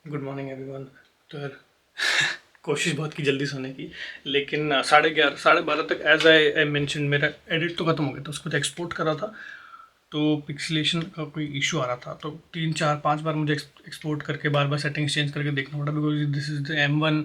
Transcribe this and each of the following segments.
Good morning everyone. तो यार कोशिश बहुत की जल्दी सोने की, लेकिन 11:30 12:30 तक एज आई मेंशन मेरा एडिट तो खत्म हो गया था, उसको तो एक्सपोर्ट करा था। तो पिक्सेलेशन का कोई इशू आ रहा था, तो 3 4 5 बार मुझे एक्सपोर्ट करके बार बार सेटिंग्स चेंज करके देखना पड़ा, because this is the M1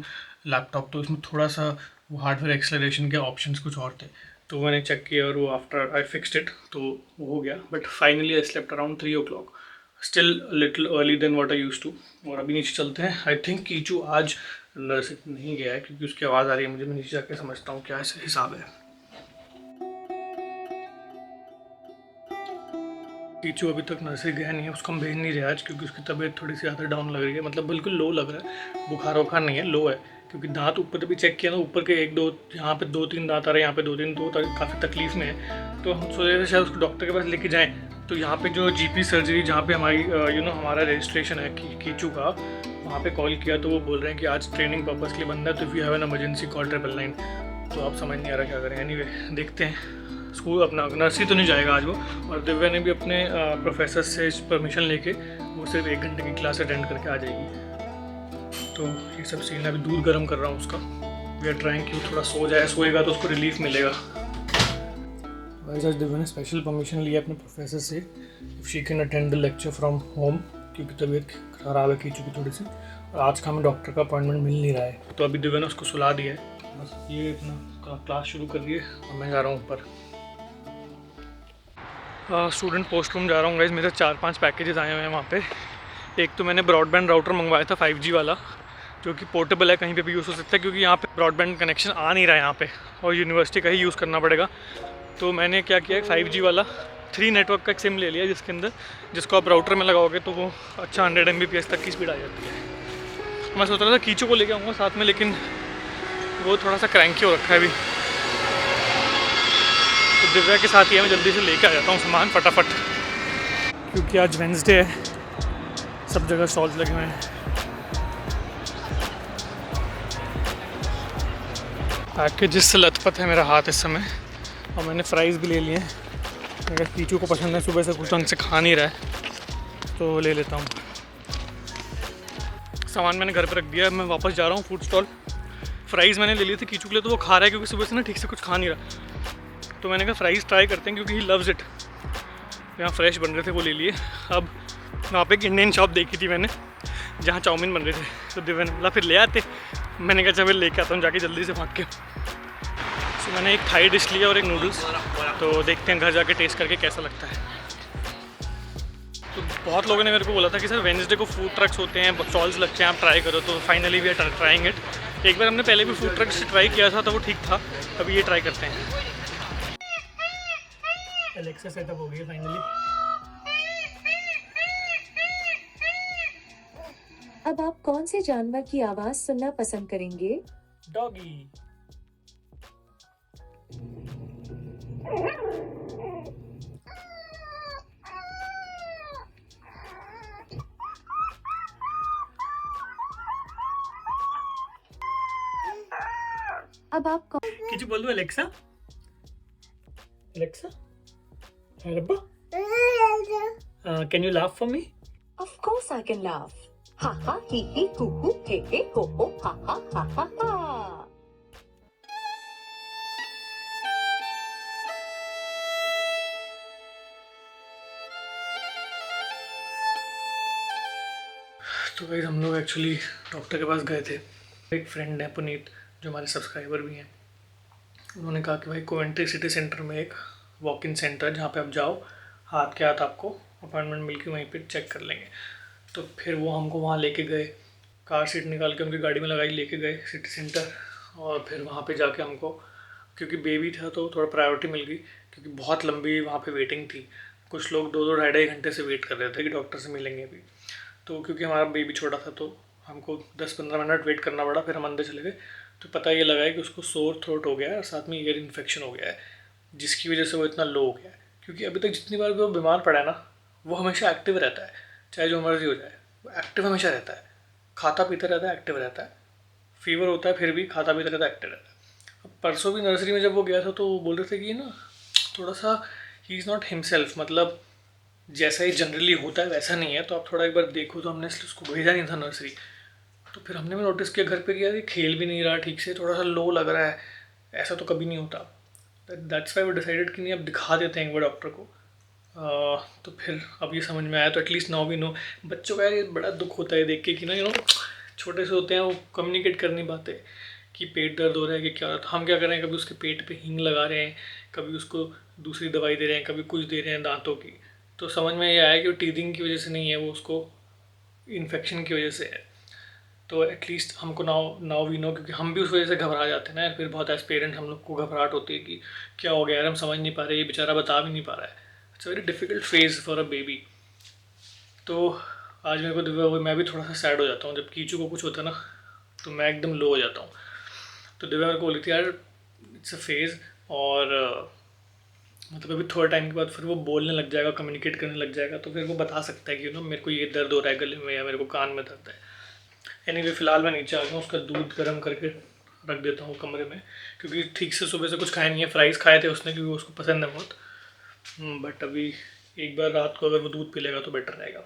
laptop. तो इसमें थोड़ा सा वो हार्डवेयर एक्सेलरेशन के ऑप्शंस कुछ और थे, तो मैंने चेक किया और वो आफ्टर आई फिक्स्ड इट तो वो हो गया। But finally I slept around 3 o'clock, still little early than what I used to. और अभी नीचे चलते हैं। आई थिंक कीचू आज नर्सरी नहीं गया है, क्योंकि उसकी आवाज़ आ रही है मुझे। मैं नीचे जाके समझता हूँ क्या हिसाब है। कीचू अभी तक नर्सरी गया नहीं है, उसको हम भेज नहीं रहे आज, क्योंकि उसकी तबीयत थोड़ी सी ज़्यादा डाउन लग रही है। मतलब बिल्कुल लो लग रहा है, बुखार वुखार नहीं है, लो है। क्योंकि दांत ऊपर भी चेक किया ना, ऊपर के एक दो, यहाँ पे 2 3 दांत आ रहे हैं, यहाँ पे 2 3, तो काफ़ी तकलीफ में है। तो हम सोच रहे थे शायद उसको डॉक्टर के पास लेके जाएँ। तो यहाँ पे जो GP सर्जरी, जहाँ पे हमारी हमारा रजिस्ट्रेशन है कीचू का, वहाँ पे कॉल किया तो वो बोल रहे हैं कि आज ट्रेनिंग पर्पज़ के लिए बंदा है, तो if you have an emergency call 999। तो आप समझ नहीं आ रहा क्या करें। एनीवे देखते हैं। स्कूल अपना नर्सरी तो नहीं जाएगा आज वो। और दिव्या ने भी अपने प्रोफेसर से परमिशन लेके वो सिर्फ 1 घंटे की क्लास अटेंड करके आ जाएगी। तो ये सब सीन है। अभी दूध गर्म कर रहा हूँ उसका। वी आर ट्राइंग कि वो थोड़ा सो जाए, सोएगा तो उसको रिलीफ मिलेगा। आज दिव्या ने स्पेशल परमिशन लिया अपने प्रोफेसर से, if she can attend the lecture from home, क्योंकि तबीयत ख़राब है कीचू की थोड़ी सी। और आज का हमें डॉक्टर का अपॉइंटमेंट मिल नहीं रहा है, तो अभी दिव्या ने उसको सुला दिया है। बस ये अपना क्लास शुरू कर दिए और मैं जा रहा हूँ ऊपर। स्टूडेंट पोस्ट रूम जा रहा हूँ गाइस। मेरे 4 5 पैकेजेस आए हुए हैं वहाँ पे। एक तो मैंने ब्रॉडबैंड राउटर मंगवाया था 5G वाला, जो कि पोर्टेबल है, कहीं पे भी यूज़ हो सकता है, क्योंकि यहाँ पे ब्रॉडबैंड कनेक्शन आ नहीं रहा है यहाँ पे, और यूनिवर्सिटी का ही यूज़ करना पड़ेगा। तो मैंने क्या किया, 5G वाला 3 नेटवर्क का एक सिम ले लिया, जिसको आप राउटर में लगाओगे तो वो अच्छा 100 Mbps तक की स्पीड आ जाती है। मैं सोच रहा था कीचू को लेके आऊँगा साथ में, लेकिन वो थोड़ा सा क्रैंकी हो रखा है अभी। तो दिव्या के साथ ही मैं जल्दी से लेके आ जाता हूँ सामान फटाफट, क्योंकि आज वेंसडे है, सब जगह स्टॉल्स लगे हुए हैं। पैकेजेस से लथपथ है मेरा हाथ इस समय, और मैंने फ्राइज़ भी ले लिए हैं। अगर कीचू को पसंद है, सुबह से कुछ ढंग से खा नहीं रहा है, तो ले लेता हूँ। सामान मैंने घर पर रख दिया है, मैं वापस जा रहा हूँ फूड स्टॉल। फ्राइज़ मैंने ले लिए थे कीचू के लिए, तो वो खा रहा है, क्योंकि सुबह से ना ठीक से कुछ खा नहीं रहा। तो मैंने कहा फ्राइज़ ट्राई करते हैं, क्योंकि ही लव्स इट। यहाँ फ्रेश बन रहे थे, वो ले लिए। अब वहाँ पे एक इंडियन शॉप देखी थी मैंने, जहाँ चाउमीन बन रहे थे, तो दिव्या ने बोला फिर ले आते। मैंने कहा चल लेके आता हूँ जाके जल्दी से भाग के। तो मैंने एक थाई डिश लिया और एक नूडल्स। तो देखते हैं घर जाके टेस्ट करके कैसा लगता है। तो बहुत लोगों ने मेरे को बोला था कि सर वेडनेसडे को फूड ट्रक्स होते हैं, स्टॉल्स लगते हैं, आप ट्राई करो। तो finally we are trying it. एक बार हमने पहले भी फूड ट्रक से ट्राई किया था, तो वो ठीक था। अभी ये ट्राई करते हैं। एलेक्सा सेटअप हो गई फाइनली। अब आप कौन से जानवर की आवाज सुनना पसंद करेंगे? डॉगी। अब आप किसी बोल दो एलेक्सा। एलेक्सा, रब्बा, can you laugh for me? Of course I can laugh. Ha ha he he hoo hoo he he ho ho ha ha ha ha ha. तो भाई हम लोग एक्चुअली डॉक्टर के पास गए थे। एक फ्रेंड है पुनीत, जो हमारे सब्सक्राइबर भी हैं। उन्होंने कहा कि भाई कोवेंट्री सिटी सेंटर में एक वॉक इन सेंटर है, जहाँ पे आप जाओ, हाथ के हाथ आपको अपॉइंटमेंट मिल के वहीं पे चेक कर लेंगे। तो फिर वो हमको वहाँ लेके गए, कार सीट निकाल के उनकी गाड़ी में लगाई, लेके गए सिटी सेंटर। और फिर वहाँ पे जाके हमको, क्योंकि बेबी था तो थोड़ा प्रायोरिटी मिल गई, क्योंकि बहुत लंबी वहाँ पे वेटिंग थी। कुछ लोग 2 2 ढाई घंटे से वेट कर रहे थे कि डॉक्टर से मिलेंगे अभी। तो क्योंकि हमारा बेबी छोटा था, तो हमको 10 15 मिनट वेट करना पड़ा। फिर हम अंदर चले गए, तो पता ये लगा है कि उसको सोर थ्रोट हो गया है और साथ में ईयर इन्फेक्शन हो गया है, जिसकी वजह से वो इतना लो हो गया है। क्योंकि अभी तक जितनी बार भी वो बीमार पड़ा है ना, वो हमेशा एक्टिव रहता है, चाहे जो मर्जी हो जाए, वो एक्टिव हमेशा रहता है। खाता पीता रहता है, एक्टिव रहता है। फीवर होता है फिर भी खाता पीता रहता है, एक्टिव रहता है। अब परसों भी नर्सरी में जब वो गया था, तो वो बोल रहे थे कि ना थोड़ा सा ही इज़ नॉट हिमसेल्फ, मतलब जैसा ही जनरली होता है वैसा नहीं है, तो आप थोड़ा एक बार देखो। तो हमने इसलिए उसको भेजा नहीं था नर्सरी। तो फिर हमने भी नोटिस किया घर पे कि यार ये खेल भी नहीं रहा ठीक से, थोड़ा सा लो लग रहा है, ऐसा तो कभी नहीं होता। दैट्स वाई वी डिसाइडेड कि नहीं अब दिखा देते हैं एक बार डॉक्टर को। तो फिर अब ये समझ में आया, तो एटलीस्ट नाउ वी नो। बच्चों का यार ये बड़ा दुख होता है देख के कि ना छोटे से होते हैं, वो कम्युनिकेट कर नहीं पाते कि पेट दर्द हो रहा है कि क्या हो रहा है। तो हम क्या कर रहे हैं, कभी उसके पेट पे हींग लगा रहे हैं, कभी उसको दूसरी दवाई दे रहे हैं, कभी कुछ दे रहे हैं दांतों की। तो समझ में ये आया कि वो टीथिंग की वजह से नहीं है, वो उसको इन्फेक्शन की वजह से है। तो एटलीस्ट हमको नाउ नाउ वी नो, क्योंकि हम भी उस वजह से घबरा जाते हैं ना यार। फिर बहुत एज पेरेंट हम लोग को घबराहट होती है कि क्या हो गया यार, हम समझ नहीं पा रहे, ये बेचारा बता भी नहीं पा रहा है। It's a very difficult phase for a baby. तो आज मेरे को दिव्या हुई, मैं भी थोड़ा सा सैड हो जाता हूँ जब कीचू को कुछ होता है ना, तो मैं एकदम लो हो जाता हूँ। तो दिव्या मेरे को बोली थी यार इट्स अ फेज़, और मतलब अभी थोड़ा टाइम के बाद फिर वो बोलने लग जाएगा, कम्युनिकेट करने लग जाएगा, तो फिर वो बता सकता है कि मेरे को ये दर्द हो रहा है गले में, या मेरे को कान में दर्द है। एनीवे फिलहाल मैं नीचे आ गया हूँ, उसका दूध गर्म करके रख देता हूँ कमरे में, क्योंकि ठीक से सुबह से कुछ खाया नहीं है। फ्राइज़ खाए थे उसने क्योंकि उसको पसंद है बहुत, बट अभी एक बार रात को अगर वो दूध पी लेगा तो बेटर रहेगा।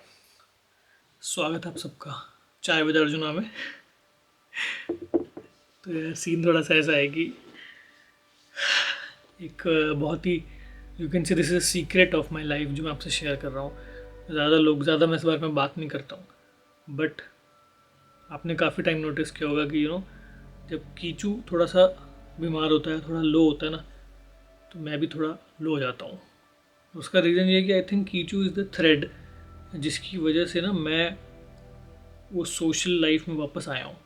स्वागत है आप सबका चाय विद अर्जुना में। तो यार सीन थोड़ा सा ऐसा है कि एक बहुत ही, you can say this is secret of my life जो मैं आपसे शेयर कर रहा हूँ। ज़्यादा मैं इस बारे में बात नहीं करता हूँ, बट आपने काफ़ी टाइम नोटिस किया होगा कि जब कीचू थोड़ा सा बीमार होता है, थोड़ा लो होता है ना, तो मैं भी थोड़ा लो हो जाता हूँ। उसका रीज़न ये है कि I think Kichu is the thread जिसकी वजह से ना मैं वो सोशल लाइफ में वापस आया हूँ।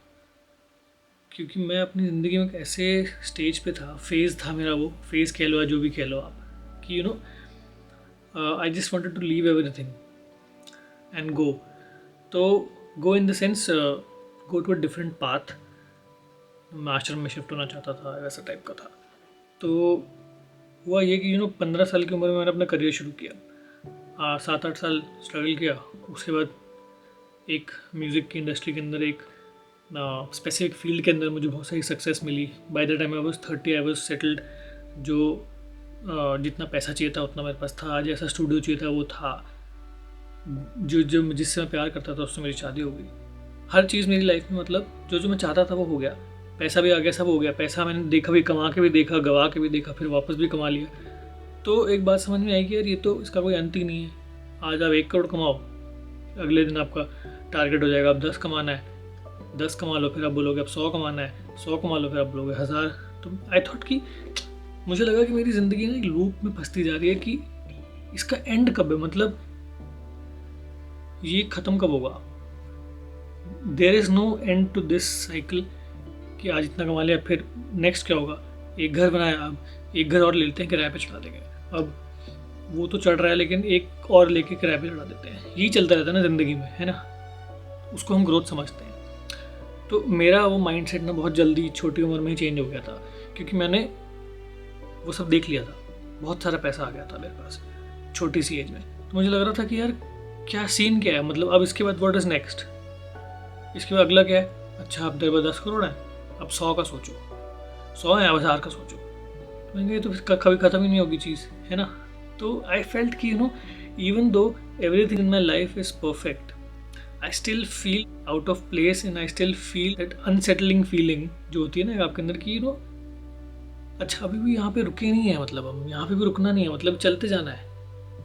क्योंकि मैं अपनी ज़िंदगी में एक ऐसे स्टेज पे था, फेज़ था मेरा, वो फेज़ कह लो या जो भी कह लो आप, कि I just wanted to leave everything and go. तो go in the sense go to a different path. मैं आश्रम में शिफ्ट होना चाहता था, वैसा टाइप का था। तो हुआ ये कि 15 साल की उम्र में मैंने अपना करियर शुरू किया। 7-8 साल स्ट्रगल किया। उसके बाद एक म्यूज़िक की इंडस्ट्री के अंदर, एक स्पेसिफिक फील्ड के अंदर मुझे बहुत सारी सक्सेस मिली। By the time I was 30 I was settled. जो जितना पैसा चाहिए था उतना मेरे पास था, जैसा स्टूडियो चाहिए था वो था, जो जो जिससे मैं प्यार करता था उससे मेरी शादी हो गई। हर चीज़ मेरी लाइफ में, मतलब जो मैं चाहता था वो हो गया। पैसा भी आ गया, सब हो गया। पैसा मैंने देखा भी, कमा के भी देखा, गवा के भी देखा, फिर वापस भी कमा लिया। तो एक बात समझ में आई कि यार ये तो इसका कोई अंत ही नहीं है। आज आप 1 करोड़ कमाओ, अगले दिन आपका टारगेट हो जाएगा अब 10 कमाना है। 10 कमा लो, फिर आप बोलोगे अब 100 कमाना है। 100 कमा लो, फिर आप बोलोगे 1000। तो आई थॉट कि मुझे लगा कि मेरी ज़िंदगी ना एक लूप में फंसती जा रही है कि इसका एंड कब है, मतलब ये ख़त्म कब होगा। There is no end to this cycle कि आज इतना कमा लिया फिर नेक्स्ट क्या होगा। एक घर बनाया, अब एक घर और ले लेते हैं, किराए पे चढ़ा देंगे। अब वो तो चढ़ रहा है, लेकिन एक और लेके किराए पे चढ़ा देते हैं। यही चलता रहता है ना ज़िंदगी में, है ना। उसको हम ग्रोथ समझते हैं। तो मेरा वो माइंडसेट ना बहुत जल्दी छोटी उम्र में ही चेंज हो गया था, क्योंकि मैंने वो सब देख लिया था। बहुत सारा पैसा आ गया था मेरे पास छोटी सी एज में। तो मुझे लग रहा था कि यार क्या सीन क्या है, मतलब अब इसके बाद व्हाट इज़ नेक्स्ट, इसके बाद अगला क्या है। अच्छा अब तेरे पास 10 करोड़ है, अब 100 का सोचो, 100 है, अब 1000 का सोचो। तो मैंने ये तो फिर कभी ख़त्म ही नहीं होगी चीज़, है ना। तो आई फेल्ट कि even though everything in my life is perfect, I still feel out of place and I still feel that unsettling feeling जो होती है ना आपके अंदर की अच्छा अभी भी यहाँ पे रुके नहीं है, मतलब हम यहाँ पे भी रुकना नहीं है, मतलब चलते जाना है।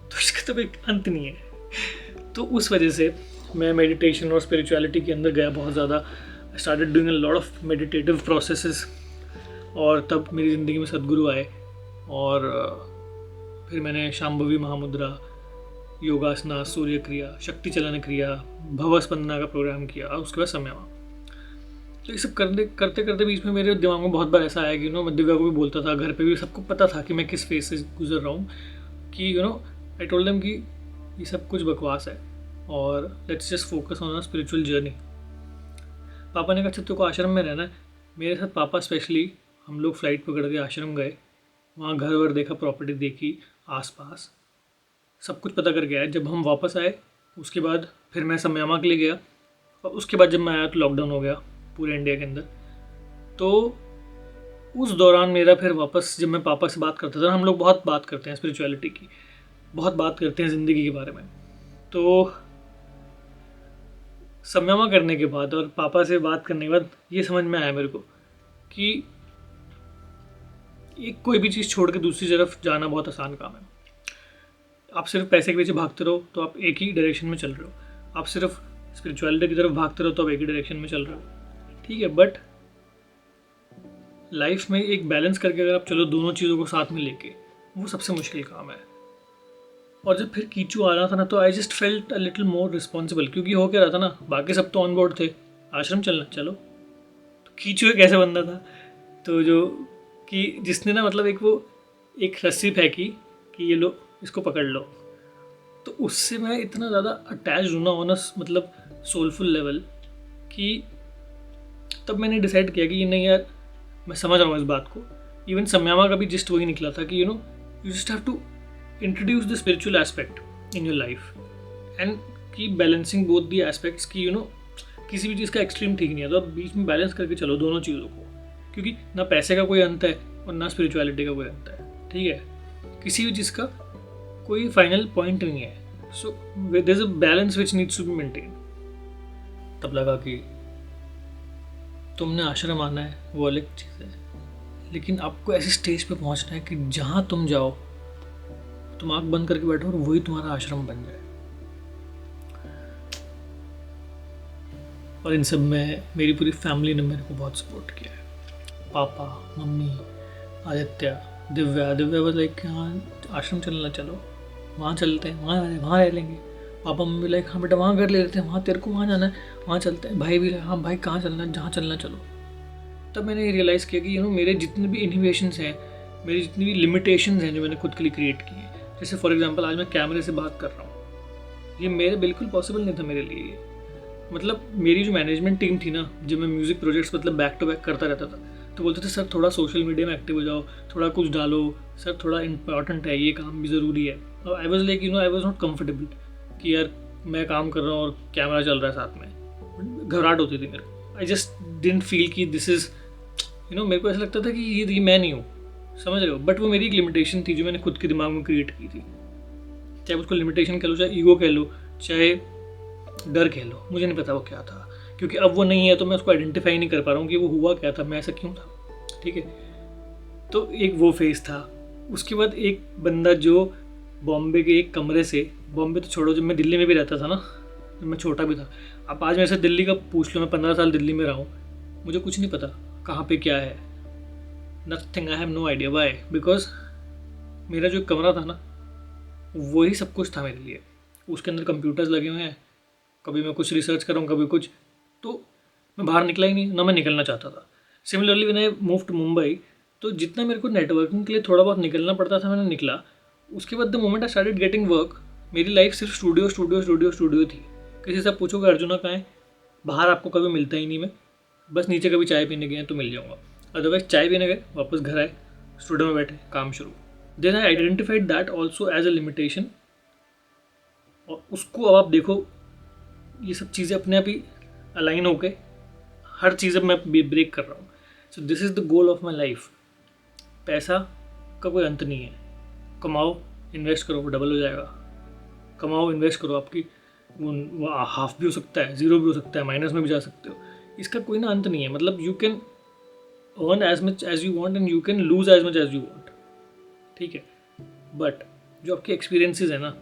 तो इसका तो एक अंत नहीं है। तो उस वजह से मैं मेडिटेशन और स्पिरिचुअलिटी के अंदर गया बहुत ज़्यादा। I started doing a lot of meditative processes, और तब मेरी ज़िंदगी में सद्गुरु आए। और फिर मैंने शांभवी महामुद्रा, योगासना, सूर्य क्रिया, शक्ति चलन क्रिया, भव स्पंदना का प्रोग्राम किया, और उसके बाद समयमा। तो ये सब करते करते बीच में मेरे दिमाग में बहुत बार ऐसा आया कि मैं दिव्या को भी बोलता था, घर पे भी सबको पता था कि मैं किस फेज से गुजर रहा हूँ, कि आई टोल्ड देम कि ये सब कुछ बकवास है और let's just focus on a spiritual journey. पापा ने कहा अच्छा तेरे को आश्रम में रहना है। मेरे साथ पापा स्पेशली, हम लोग फ़्लाइट पकड़ के आश्रम गए, वहाँ घर वर देखा, प्रॉपर्टी देखी, आसपास सब कुछ पता करके आया। जब हम वापस आए उसके बाद फिर मैं समयामा के लिए गया, और उसके बाद जब मैं आया तो लॉकडाउन हो गया पूरे इंडिया के अंदर। तो उस दौरान मेरा फिर वापस, जब मैं पापा से बात करता था, हम लोग बहुत बात करते हैं स्पिरिचुअलिटी की, बहुत बात करते हैं ज़िंदगी के बारे में। तो समयमा करने के बाद और पापा से बात करने के बाद ये समझ में आया मेरे को कि एक कोई भी चीज़ छोड़ के दूसरी तरफ जाना बहुत आसान काम है। आप सिर्फ पैसे के पीछे भागते रहो तो आप एक ही डायरेक्शन में चल रहे हो। आप सिर्फ स्पिरिचुअलिटी की तरफ भागते रहो तो आप एक ही डायरेक्शन में चल रहे हो। ठीक है, बट लाइफ में एक बैलेंस करके अगर आप चलो दोनों चीज़ों को साथ में लेके, वो सबसे मुश्किल काम है। और जब फिर कीचू आ रहा था ना, तो I just felt a little more responsible, क्योंकि हो क्या रहा था ना, बाकी सब तो ऑन बोर्ड थे, आश्रम चलना चलो। तो कीचू एक ऐसा बंदा था तो जो कि जिसने ना मतलब एक रस्सी फेंकी कि ये लो इसको पकड़ लो, तो उससे मैं इतना ज़्यादा अटैच हूँ ना ऑन मतलब सोलफुल लेवल कि तब मैंने डिसाइड किया कि ये नहीं यार, मैं समझ रहा हूँ इस बात को। इवन समयामा का भी जस्ट वही निकला था कि you just have to introduce the spiritual aspect in your life and keep balancing both the aspects की किसी भी चीज़ का एक्सट्रीम ठीक नहीं है, तो आप बीच में बैलेंस करके चलो दोनों चीज़ों को, क्योंकि ना पैसे का कोई अंत है और ना स्पिरिचुअलिटी का कोई अंत है। ठीक है, किसी भी चीज़ का कोई फाइनल पॉइंट नहीं है। So there is a balance which needs to be maintain. तब लगा कि तुमने आश्रम आना है वो अलग चीज़ है, लेकिन आपको ऐसे स्टेज पे पहुंचना है कि जहाँ तुम जाओ तुम आँख बंद करके बैठो और वही तुम्हारा आश्रम बन जाए। और इन सब में मेरी पूरी फैमिली ने मेरे को बहुत सपोर्ट किया है। पापा, mummy, Aditya, Divya was like हाँ आश्रम चलना चलो, वहाँ चलते हैं, वहाँ रह लेंगे। पापा मम्मी लाइक हाँ बेटा वहाँ कर ले लेते हैं, वहाँ तेरे को वहाँ जाना है, वहाँ चलते हैं। भाई भी हाँ भाई कहाँ चलना है, जहाँ चलना चलो। तब मैंने रियलाइज़ किया कि मेरे जितने भी इनोवेशंस हैं, मेरी जितनी भी लिमिटेशंस हैं जो मैंने खुद के लिए क्रिएट की हैं, जैसे फॉर एग्जांपल आज मैं कैमरे से बात कर रहा हूँ, ये मेरे बिल्कुल पॉसिबल नहीं था मेरे लिए। ये मतलब मेरी जो मैनेजमेंट टीम थी ना, जब मैं म्यूज़िक प्रोजेक्ट्स मतलब बैक टू बैक करता रहता था, तो बोलते थे सर थोड़ा सोशल मीडिया में एक्टिव हो जाओ, थोड़ा कुछ डालो सर, थोड़ा इंपॉर्टेंट है, ये काम भी ज़रूरी है। और I was like I was not comfortable कि यार मैं काम कर रहा हूँ और कैमरा चल रहा है साथ में, घबराहट होती थी मेरे को। आई जस्ट डिडंट फील कि दिस इज़ मेरे को ऐसा लगता था कि ये मैं नहीं हूँ, समझ रहे हो। बट वो मेरी एक लिमिटेशन थी जो मैंने खुद के दिमाग में क्रिएट की थी। चाहे उसको लिमिटेशन कह लो, चाहे ईगो कह लो, चाहे डर कह लो, मुझे नहीं पता वो क्या था, क्योंकि अब वो नहीं है तो मैं उसको आइडेंटिफाई नहीं कर पा रहा हूँ कि वो हुआ क्या था, मैं ऐसा क्यों था। ठीक है, तो एक वो फेज़ था। उसके बाद एक बंदा जो बॉम्बे के एक कमरे से, बॉम्बे तो छोड़ो, जब मैं दिल्ली में भी रहता था ना, जब मैं छोटा भी था, आप आज मेरे से दिल्ली का पूछ लो, मैं 15 साल दिल्ली में रहा हूँ, मुझे कुछ नहीं पता कहाँ पे क्या है, nothing, I have no idea. Why? Because मेरा जो कमरा था ना वही सब कुछ था मेरे लिए। उसके अंदर कंप्यूटर्स लगे हुए हैं, कभी मैं कुछ रिसर्च कर रहा हूँ, कभी कुछ, तो मैं बाहर निकला ही नहीं, ना मैं निकलना चाहता था। Similarly when I move to Mumbai, तो जितना मेरे को नेटवर्किंग के लिए थोड़ा बहुत निकलना पड़ता था मैंने निकला। उसके बाद the moment I started getting work, मेरी लाइफ सिर्फ स्टूडियो थी। किसी से पूछोगे अर्जुना कहाँ है, बाहर आपको कभी मिलता ही नहीं। मैं बस नीचे कभी चाय पीने गए तो मिल जाऊँगा, अदरवाइज चाय पीने गए वापस घर आए, स्टूडियो में बैठे, काम शुरू। Then I identified that also as a limitation. और उसको अब आप देखो, ये सब चीज़ें अपने आप ही अलाइन होके हर चीज़ अब मैं ब्रेक कर रहा हूँ। So this is the goal of my life. पैसा का कोई अंत नहीं है, कमाओ, इन्वेस्ट करो, डबल हो जाएगा। कमाओ, इन्वेस्ट करो, आपकी वो हाफ भी हो सकता है, ज़ीरो भी हो सकता है, माइनस में भी जा सकते हो, इसका कोई ना अंत नहीं है। मतलब you can earn as much as you want and you can lose as much as you want. ठीक है, बट जो आपके एक्सपीरियंसेस है ना,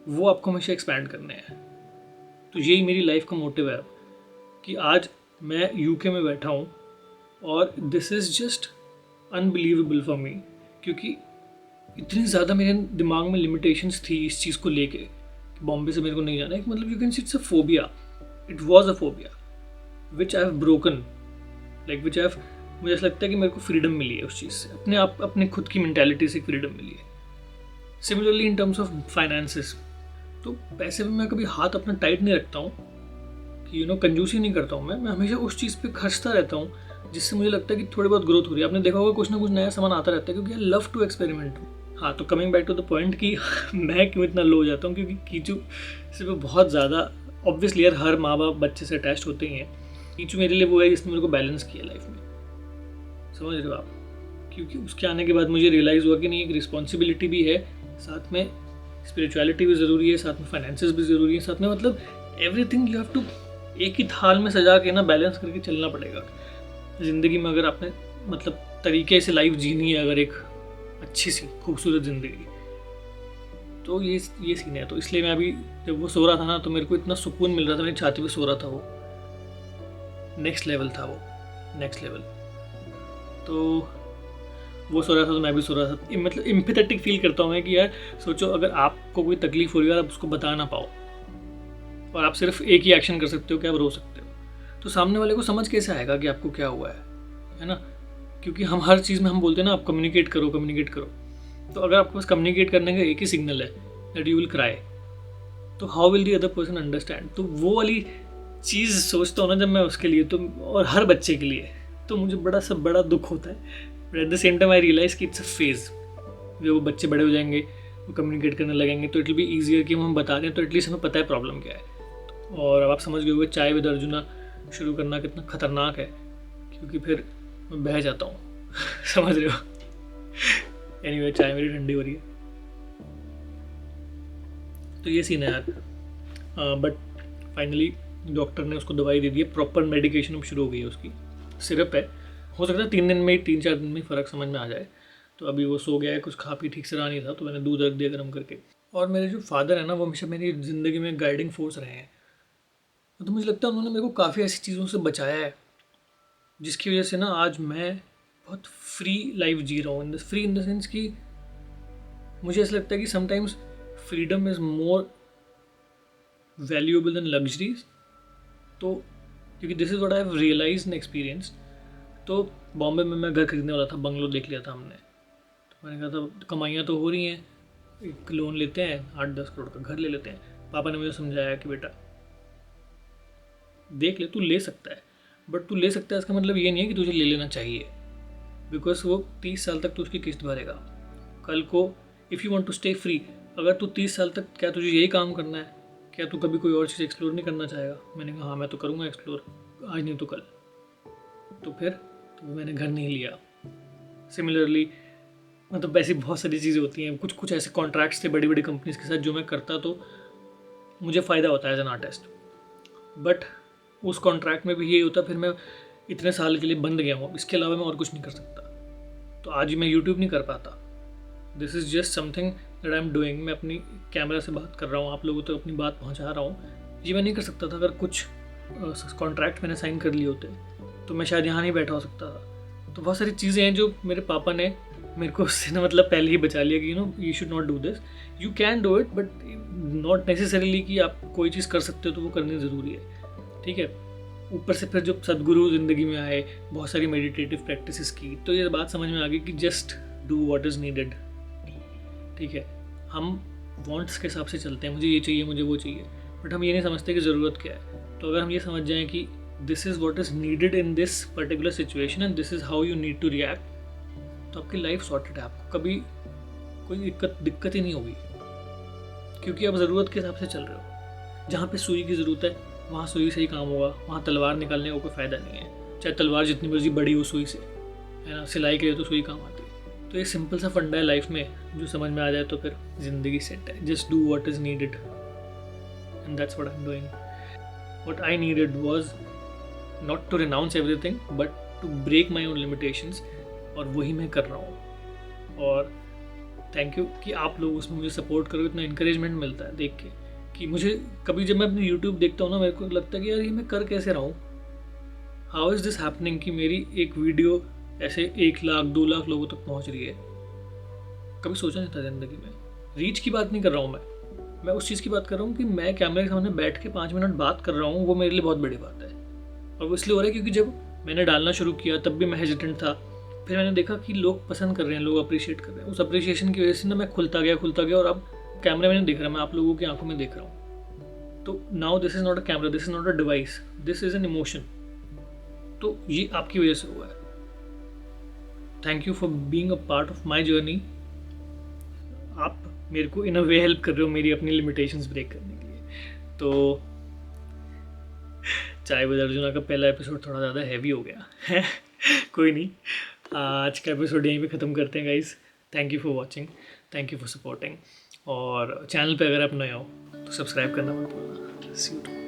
वो आपको हमेशा एक्सपैंड करने हैं। तो यही मेरी लाइफ का मोटिव है कि आज मैं यूके में बैठा हूँ और this is just unbelievable for me, क्योंकि इतनी ज़्यादा मेरे दिमाग में लिमिटेशंस थी इस चीज़ को लेके कि बॉम्बे से मेरे को नहीं जाना है। मतलब you can see it's a phobia, it was a phobia which I have broken, like which I have, मुझे ऐसा लगता है कि मेरे को फ्रीडम मिली है उस चीज़ से, अपने खुद की मेंटालिटी से फ्रीडम मिली है। Similarly in terms of finances, तो पैसे में मैं कभी हाथ अपना टाइट नहीं रखता हूँ कि कंजूसी नहीं करता हूँ। मैं हमेशा उस चीज़ पे खर्चता रहता हूँ जिससे मुझे लगता है कि थोड़ी बहुत ग्रोथ हो रही है। आपने देखा होगा कुछ ना कुछ नया सामान आता रहता है, क्योंकि आई लव टू एक्सपेरिमेंट। हाँ, तो coming back to the point कि मैं क्यों इतना लो हो जाता हूँ, क्योंकि कीचू से मैं बहुत ज़्यादा, ऑब्वियसली यार हर माँ बाप बच्चे से अटैच होते ही हैं। कीचू मेरे लिए वो है जिसने मेरे को बैलेंस किया लाइफ में, समझ रहे हो आप। क्योंकि उसके आने के बाद मुझे रियलाइज़ हुआ कि नहीं, एक रिस्पॉन्सिबिलिटी भी है, साथ में स्पिरिचुअलिटी भी ज़रूरी है, साथ में फाइनेंसेस भी ज़रूरी है, साथ में मतलब एवरीथिंग यू हैव टू एक ही थाल में सजा के ना बैलेंस करके चलना पड़ेगा ज़िंदगी में। अगर आपने मतलब तरीके से लाइफ जीनी है, अगर एक अच्छी सी खूबसूरत ज़िंदगी, तो ये सीन है। तो इसलिए मैं अभी जब वो सो रहा था ना, तो मेरे को इतना सुकून मिल रहा था, मेरी छाती पे सो रहा था, वो नेक्स्ट लेवल था, वो नेक्स्ट लेवल। तो वो सो रहा था तो मैं भी सो रहा था। मतलब एम्पैथेटिक फील करता हूँ मैं कि यार सोचो, अगर आपको कोई तकलीफ हो रही है और आप उसको बता ना पाओ और आप सिर्फ एक ही एक्शन कर सकते हो कि आप रो सकते हो, तो सामने वाले को समझ कैसे आएगा कि आपको क्या हुआ है ना? क्योंकि हम हर चीज़ में हम बोलते हैं ना, आप कम्युनिकेट करो कम्युनिकेट करो। तो अगर आपके पास कम्युनिकेट करने का एक ही सिग्नल है दैट यू विल क्राई, तो how will the other person understand? तो वो वाली चीज़ सोचता हूँ ना जब मैं उसके लिए, तो और हर बच्चे के लिए, तो मुझे बड़ा दुख होता है। But at the same time I realize कि इट्स अ फेज़। जब वो बच्चे बड़े हो जाएंगे, वो कम्युनिकेट करने लगेंगे, तो इट विल बी ईजियर कि हम बता दें, तो एटलीस्ट हमें पता है प्रॉब्लम क्या है। और अब आप समझ गए होंगे चाय विद अर्जुना शुरू करना कितना ख़तरनाक है, क्योंकि फिर मैं बह जाता हूँ समझ रहे हो? एनीवे, चाय मेरी ठंडी हो रही है, तो ये सीन है यार। बट फाइनली डॉक्टर ने उसको दवाई दे दी है, प्रॉपर मेडिकेशन अब शुरू हो गई है उसकी, सिरप है। हो सकता है 3-4 दिन में फ़र्क समझ में आ जाए। तो अभी वो सो गया है, कुछ खा पी ठीक से रहा नहीं था, तो मैंने दूध रख दिया गर्म करके। और मेरे जो फादर है ना, वो हमेशा मेरी ज़िंदगी में गाइडिंग फोर्स रहे हैं। तो मुझे लगता है उन्होंने मेरे को काफ़ी ऐसी चीज़ों से बचाया है, जिसकी वजह से ना आज मैं बहुत फ्री लाइफ जी रहा हूँ। फ्री इन द सेंस कि मुझे ऐसा लगता है कि sometimes freedom is more valuable than luxuries. तो क्योंकि this is what I have realize and experience. तो बॉम्बे में मैं घर खरीदने वाला था, बंगलो देख लिया था हमने। तो मैंने कहा था कमाइयाँ तो हो रही हैं, एक लोन लेते हैं 8-10 करोड़ का घर ले लेते हैं। पापा ने मुझे समझाया कि बेटा देख ले, तू ले सकता है, बट तू ले सकता है इसका मतलब ये नहीं है कि तुझे ले लेना चाहिए, बिकॉज वो 30 साल तक तू उसकी किस्त भरेगा। कल को if you want to stay free, अगर तू 30 साल तक, क्या तुझे यही काम करना है? क्या तू कभी कोई और चीज़ एक्सप्लोर नहीं करना चाहेगा? मैंने कहा हाँ मैं तो करूँगा एक्सप्लोर, आज नहीं तो कल। तो फिर तो मैंने घर नहीं लिया। सिमिलरली मतलब ऐसी बहुत सारी चीज़ें होती हैं, कुछ ऐसे कॉन्ट्रैक्ट्स थे बड़ी बड़ी कंपनीज़ के साथ जो मैं करता, तो मुझे फ़ायदा होता है एज एन आर्टिस्ट। बट उस कॉन्ट्रैक्ट में भी यही होता, फिर मैं इतने साल के लिए बंद गया हूँ, इसके अलावा मैं और कुछ नहीं कर सकता। तो आज मैं यूट्यूब नहीं कर पाता। This is just something that I am doing. मैं अपनी कैमरा से बात कर रहा हूँ, आप लोगों तक अपनी बात पहुँचा रहा हूँ। ये मैं नहीं कर सकता था अगर कुछ कॉन्ट्रैक्ट मैंने साइन कर लिए होते, तो मैं शायद यहाँ नहीं बैठा हो सकता था। तो बहुत सारी चीज़ें हैं जो मेरे पापा ने मेरे को उससे ना मतलब पहले ही बचा लिया कि you should not do this, you can do it, but not necessarily कि आप कोई चीज़ कर सकते हो तो वो करनी ज़रूरी है, ठीक है। ऊपर से फिर जब सदगुरु ज़िंदगी में आए, बहुत सारी मेडिटेटिव प्रैक्टिसेस की, तो ये बात समझ में आ गई कि just do what is needed, ठीक है। हम वांट्स के हिसाब से चलते हैं, मुझे ये चाहिए, मुझे वो चाहिए, बट हम ये नहीं समझते कि ज़रूरत क्या है। तो अगर हम ये समझ जाएं कि this is what is needed in this particular situation and this is how you need to react, तो आपकी लाइफ सॉर्टेड है। आपको कभी कोई दिक्कत ही नहीं होगी, क्योंकि आप ज़रूरत के हिसाब से चल रहे हो। जहाँ पे सुई की ज़रूरत है वहाँ सुई से ही काम होगा, वहाँ तलवार निकालने का कोई फ़ायदा नहीं है, चाहे तलवार जितनी मर्जी बड़ी हो सुई से, है ना। सिलाई के लिए तो सुई काम आती है। तो ये सिंपल सा फंडा है लाइफ में, जो समझ में आ जाए तो फिर ज़िंदगी सेट है। Just do what is needed and that's what I am doing. What I needed was not to renounce everything but to break my own limitations, और वही मैं कर रहा हूँ। और थैंक यू कि आप लोग उसमें मुझे सपोर्ट करो, इतना इंकरेजमेंट मिलता है देख के कि मुझे कभी जब मैं अपनी यूट्यूब देखता हूँ ना, मेरे को लगता है कि यार ये मैं कर कैसे रहा हूँ, हाउ इज़ दिस हैपनिंग कि मेरी एक वीडियो ऐसे 1 लाख 2 लाख लोगों तक पहुँच रही है। कभी सोचा नहीं था ज़िंदगी में। रीच की बात नहीं कर रहा हूँ मैं उस चीज़ की बात कर रहा हूँ कि मैं कैमरे के सामने बैठ के 5 मिनट बात कर रहा हूँ, वो मेरे लिए बहुत बड़ी बात है। और वो इसलिए हो रहा है क्योंकि जब मैंने डालना शुरू किया तब भी मैं हेजिटेंट था, फिर मैंने देखा कि लोग पसंद कर रहे हैं, लोग अप्रिशिएट कर रहे हैं। उस अप्रिशिएशन की वजह से ना मैं खुलता गया, और अब कैमरे में नहीं दिख रहा, मैं आप लोगों की आंखों में देख रहा हूँ। तो now this is not a camera, this is not a device, this is an emotion. तो ये आपकी वजह से हुआ है। Thank you for being a part of my journey. आप मेरे को इन अ वे हेल्प कर रहे हो मेरी अपनी लिमिटेशंस ब्रेक करने के लिए। तो चाय विद अर्जुना का पहला एपिसोड थोड़ा ज़्यादा हैवी हो गया कोई नहीं, आज का एपिसोड यहीं पे ख़त्म करते हैं guys. Thank you for watching, thank you for supporting. और चैनल पे अगर आप नए हो तो सब्सक्राइब करना मत भूलना। सी यू।